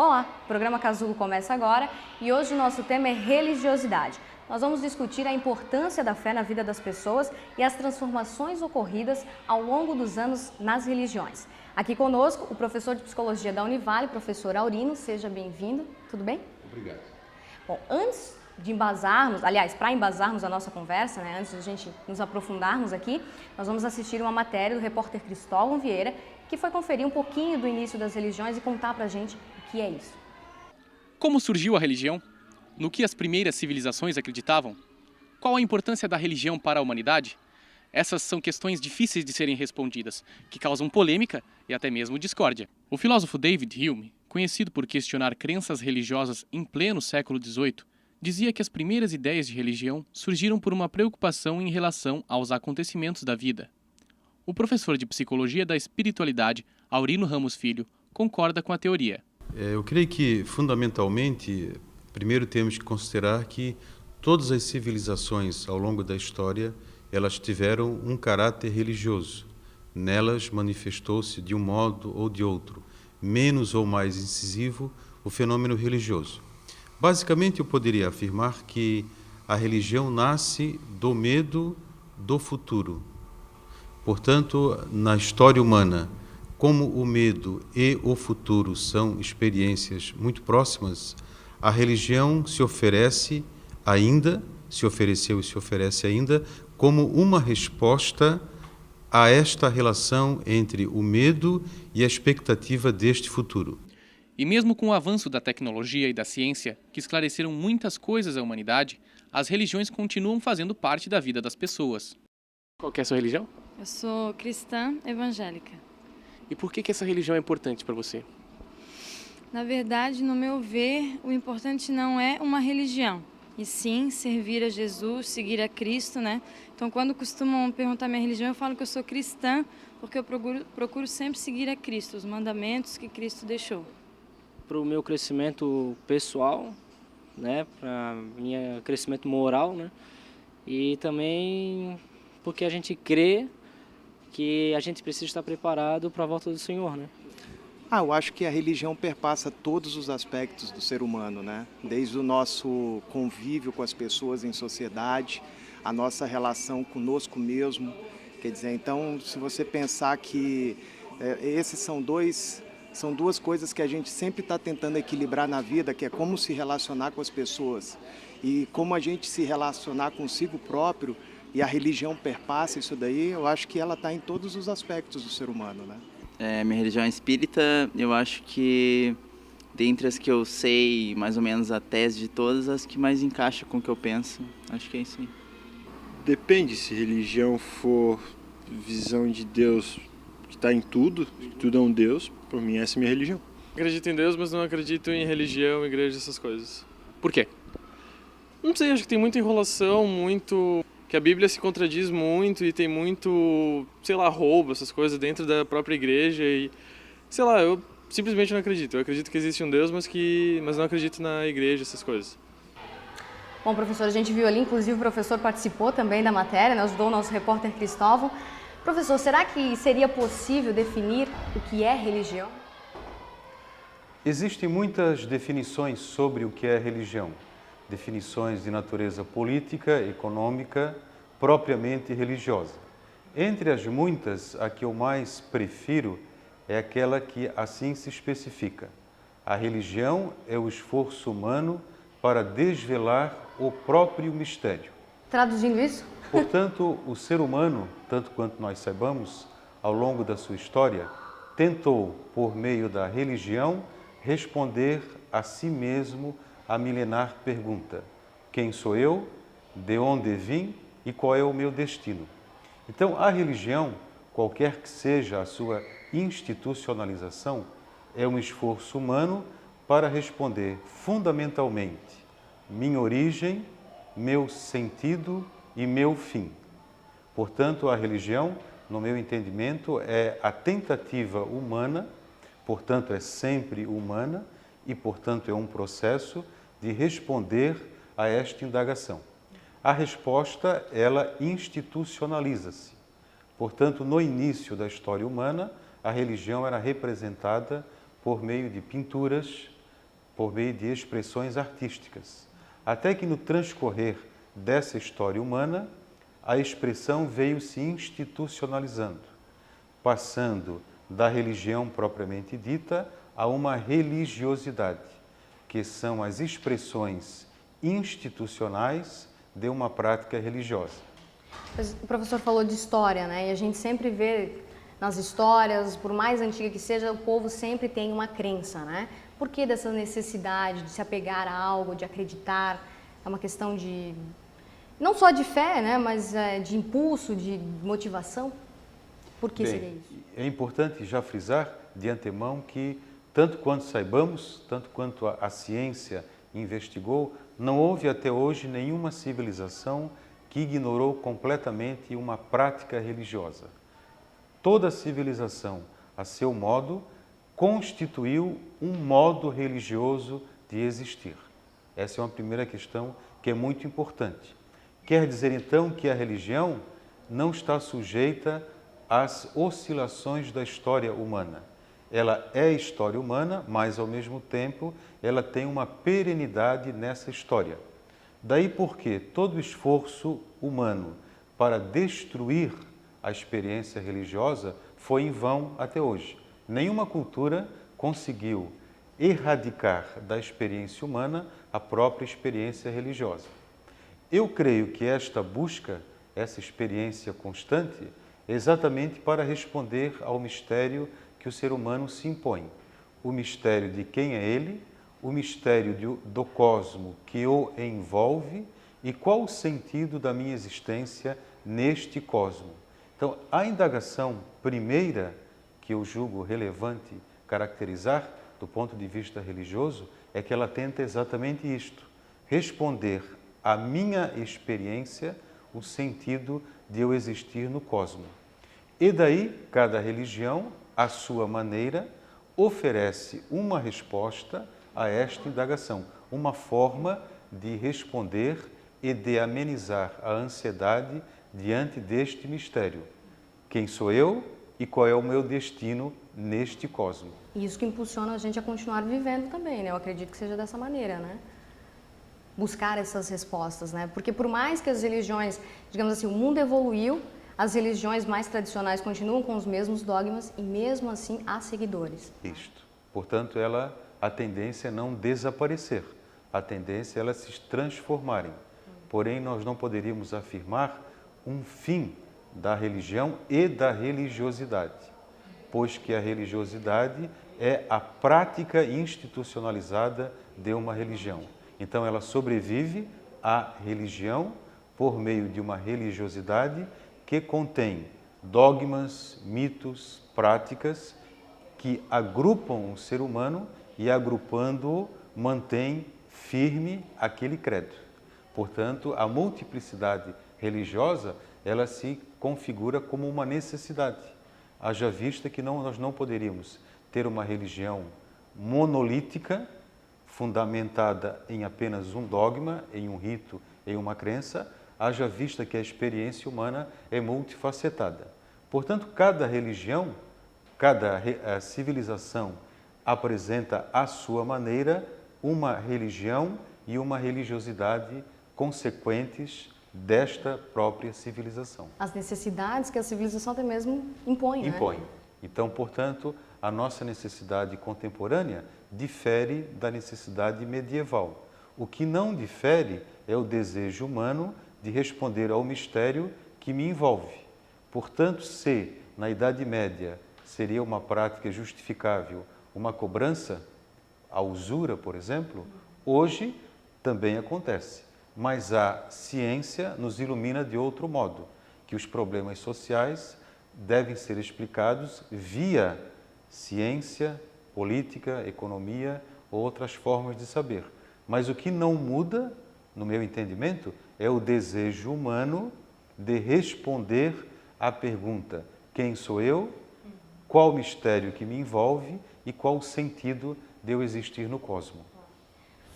Olá, o programa Casulo começa agora e hoje o nosso tema é religiosidade. Nós vamos discutir a importância da fé na vida das pessoas e as transformações ocorridas ao longo dos anos nas religiões. Aqui conosco o professor de Psicologia da Univale, professor Aurino, seja bem-vindo, tudo bem? Obrigado. Bom, antes de embasarmos, aliás, para embasarmos a nossa conversa, antes de a gente nos aprofundarmos aqui, nós vamos assistir uma matéria do repórter Cristóvão Vieira, que foi conferir um pouquinho do início das religiões e contar pra gente o que é isso. Como surgiu a religião? No que as primeiras civilizações acreditavam? Qual a importância da religião para a humanidade? Essas são questões difíceis de serem respondidas, que causam polêmica e até mesmo discórdia. O filósofo David Hume, conhecido por questionar crenças religiosas em pleno século XVIII, dizia que as primeiras ideias de religião surgiram por uma preocupação em relação aos acontecimentos da vida. O professor de Psicologia da Espiritualidade, Aurino Ramos Filho, concorda com a teoria. Eu creio que, fundamentalmente, primeiro temos que considerar que todas as civilizações ao longo da história, elas tiveram um caráter religioso. Nelas manifestou-se de um modo ou de outro, menos ou mais incisivo, o fenômeno religioso. Basicamente, eu poderia afirmar que a religião nasce do medo do futuro. Portanto, na história humana, como o medo e o futuro são experiências muito próximas, a religião se oferece ainda, se ofereceu e se oferece ainda, como uma resposta a esta relação entre o medo e a expectativa deste futuro. E mesmo com o avanço da tecnologia e da ciência, que esclareceram muitas coisas à humanidade, as religiões continuam fazendo parte da vida das pessoas. Qual que é a sua religião? Eu sou cristã evangélica. E por que essa religião é importante para você? Na verdade, no meu ver, o importante não é uma religião, e sim servir a Jesus, seguir a Cristo, né? Então, quando costumam perguntar minha religião, eu falo que eu sou cristã, porque eu procuro sempre seguir a Cristo, os mandamentos que Cristo deixou. Para o meu crescimento pessoal, né? Para o meu crescimento moral, né? E também porque a gente crê que a gente precisa estar preparado para a volta do Senhor, né? Eu acho que a religião perpassa todos os aspectos do ser humano, né? Desde o nosso convívio com as pessoas em sociedade, a nossa relação conosco mesmo. Quer dizer, então, se você pensar que esses são duas coisas que a gente sempre está tentando equilibrar na vida, que é como se relacionar com as pessoas e como a gente se relacionar consigo próprio, e a religião perpassa isso daí, eu acho que ela está em todos os aspectos do ser humano, né? Minha religião é espírita. Eu acho que, dentre as que eu sei, mais ou menos a tese de todas, as que mais encaixa com o que eu penso. Acho que é isso aí. Depende, se religião for visão de Deus que está em tudo, que tudo é um Deus, por mim essa é minha religião. Acredito em Deus, mas não acredito em religião, igreja, essas coisas. Por quê? Não sei, acho que tem muita enrolação, que a Bíblia se contradiz muito e tem muito, roubo, essas coisas dentro da própria igreja e, eu simplesmente não acredito. Eu acredito que existe um Deus, mas não acredito na igreja, essas coisas. Bom, professor, a gente viu ali, inclusive o professor participou também da matéria, ajudou o nosso repórter Cristóvão. Professor, será que seria possível definir o que é religião? Existem muitas definições sobre o que é religião. Definições de natureza política, econômica, propriamente religiosa. Entre as muitas, a que eu mais prefiro é aquela que assim se especifica. A religião é o esforço humano para desvelar o próprio mistério. Traduzindo isso? Portanto, o ser humano, tanto quanto nós saibamos, ao longo da sua história, tentou, por meio da religião, responder a si mesmo a milenar pergunta: quem sou eu, de onde vim e qual é o meu destino? Então, a religião, qualquer que seja a sua institucionalização, é um esforço humano para responder fundamentalmente minha origem, meu sentido e meu fim. Portanto, a religião, no meu entendimento, é a tentativa humana, portanto, é sempre humana e, portanto, é um processo de responder a esta indagação. A resposta, ela institucionaliza-se. Portanto, no início da história humana, a religião era representada por meio de pinturas, por meio de expressões artísticas, até que no transcorrer dessa história humana, a expressão veio se institucionalizando, passando da religião propriamente dita a uma religiosidade, que são as expressões institucionais de uma prática religiosa. O professor falou de história, né? E a gente sempre vê nas histórias, por mais antiga que seja, o povo sempre tem uma crença, né? Por que dessa necessidade de se apegar a algo, de acreditar? É uma questão de, não só de fé, né? Mas de impulso, de motivação? Por que seria isso? É importante já frisar de antemão que, tanto quanto saibamos, tanto quanto a ciência investigou, não houve até hoje nenhuma civilização que ignorou completamente uma prática religiosa. Toda civilização, a seu modo, constituiu um modo religioso de existir. Essa é uma primeira questão que é muito importante. Quer dizer, então, que a religião não está sujeita às oscilações da história humana. Ela é história humana, mas, ao mesmo tempo, ela tem uma perenidade nessa história. Daí porque todo esforço humano para destruir a experiência religiosa foi em vão até hoje. Nenhuma cultura conseguiu erradicar da experiência humana a própria experiência religiosa. Eu creio que esta busca, essa experiência constante, é exatamente para responder ao mistério que o ser humano se impõe. O mistério de quem é ele, o mistério do cosmo que o envolve e qual o sentido da minha existência neste cosmo. Então, a indagação primeira que eu julgo relevante caracterizar do ponto de vista religioso é que ela tenta exatamente isto, responder à minha experiência o sentido de eu existir no cosmo. E daí, cada religião, à sua maneira, oferece uma resposta a esta indagação, uma forma de responder e de amenizar a ansiedade diante deste mistério. Quem sou eu e qual é o meu destino neste cosmo? Isso que impulsiona a gente a continuar vivendo também, né? Eu acredito que seja dessa maneira, né? Buscar essas respostas, né? Porque por mais que as religiões, digamos assim, o mundo evoluiu, as religiões mais tradicionais continuam com os mesmos dogmas e mesmo assim há seguidores. Isto. Portanto, a tendência é não desaparecer, a tendência é elas se transformarem. Porém, nós não poderíamos afirmar um fim da religião e da religiosidade, pois que a religiosidade é a prática institucionalizada de uma religião. Então, ela sobrevive à religião por meio de uma religiosidade que contém dogmas, mitos, práticas que agrupam o ser humano e, agrupando-o, mantém firme aquele credo. Portanto, a multiplicidade religiosa, ela se configura como uma necessidade. Haja vista que nós não poderíamos ter uma religião monolítica, fundamentada em apenas um dogma, em um rito, em uma crença, haja vista que a experiência humana é multifacetada. Portanto, cada religião, cada civilização apresenta à sua maneira uma religião e uma religiosidade consequentes desta própria civilização. As necessidades que a civilização até mesmo impõe, Impõe. né? Então, portanto, a nossa necessidade contemporânea difere da necessidade medieval. O que não difere é o desejo humano de responder ao mistério que me envolve. Portanto, se na Idade Média seria uma prática justificável uma cobrança, a usura, por exemplo, hoje também acontece. Mas a ciência nos ilumina de outro modo, que os problemas sociais devem ser explicados via ciência, política, economia ou outras formas de saber. Mas o que não muda, no meu entendimento, é o desejo humano de responder à pergunta: quem sou eu, qual o mistério que me envolve e qual o sentido de eu existir no cosmos.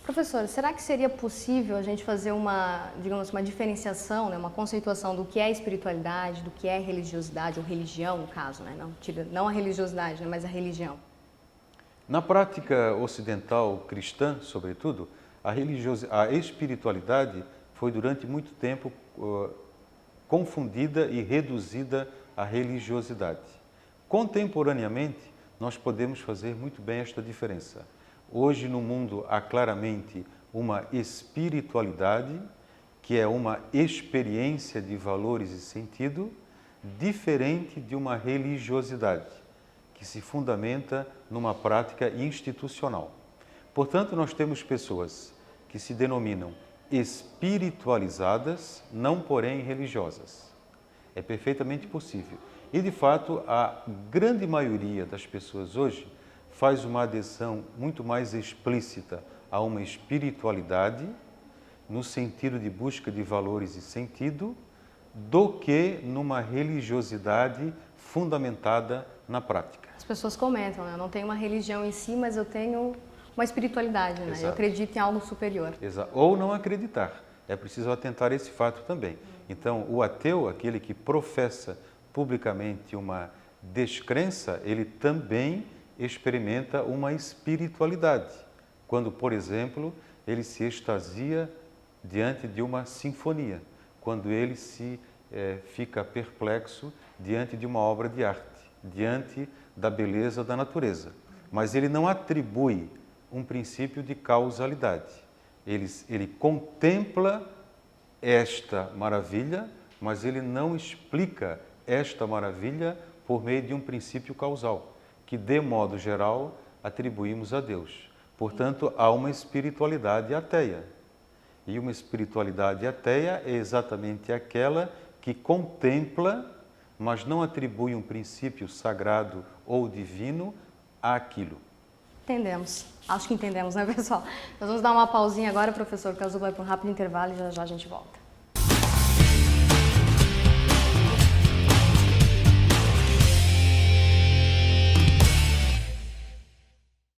Professor, será que seria possível a gente fazer uma, digamos, uma diferenciação, né, uma conceituação do que é espiritualidade, do que é religiosidade, ou religião, no caso, né? Não a religiosidade, né, mas a religião? Na prática ocidental cristã, sobretudo, a espiritualidade foi durante muito tempo confundida e reduzida à religiosidade. Contemporaneamente, nós podemos fazer muito bem esta diferença. Hoje no mundo há claramente uma espiritualidade, que é uma experiência de valores e sentido, diferente de uma religiosidade, que se fundamenta numa prática institucional. Portanto, nós temos pessoas que se denominam espiritualizadas, não porém religiosas. É perfeitamente possível. E, de fato, a grande maioria das pessoas hoje faz uma adesão muito mais explícita a uma espiritualidade, no sentido de busca de valores e sentido, do que numa religiosidade fundamentada na prática. As pessoas comentam, né? Eu não tenho uma religião em si, mas eu tenho uma espiritualidade, né? Exato. Eu acredito em algo superior. Exato. Ou não acreditar. É preciso atentar a esse fato também. Então, o ateu, aquele que professa publicamente uma descrença, ele também experimenta uma espiritualidade. Quando, por exemplo, ele se extasia diante de uma sinfonia, quando ele fica perplexo diante de uma obra de arte, diante da beleza da natureza. Mas ele não atribui um princípio de causalidade. Ele contempla esta maravilha, mas ele não explica esta maravilha por meio de um princípio causal, que, de modo geral, atribuímos a Deus. Portanto, há uma espiritualidade ateia. E uma espiritualidade ateia é exatamente aquela que contempla, mas não atribui um princípio sagrado ou divino àquilo. Entendemos. Acho que entendemos, né, pessoal? Nós vamos dar uma pausinha agora, professor Casulo vai para um rápido intervalo e já já a gente volta.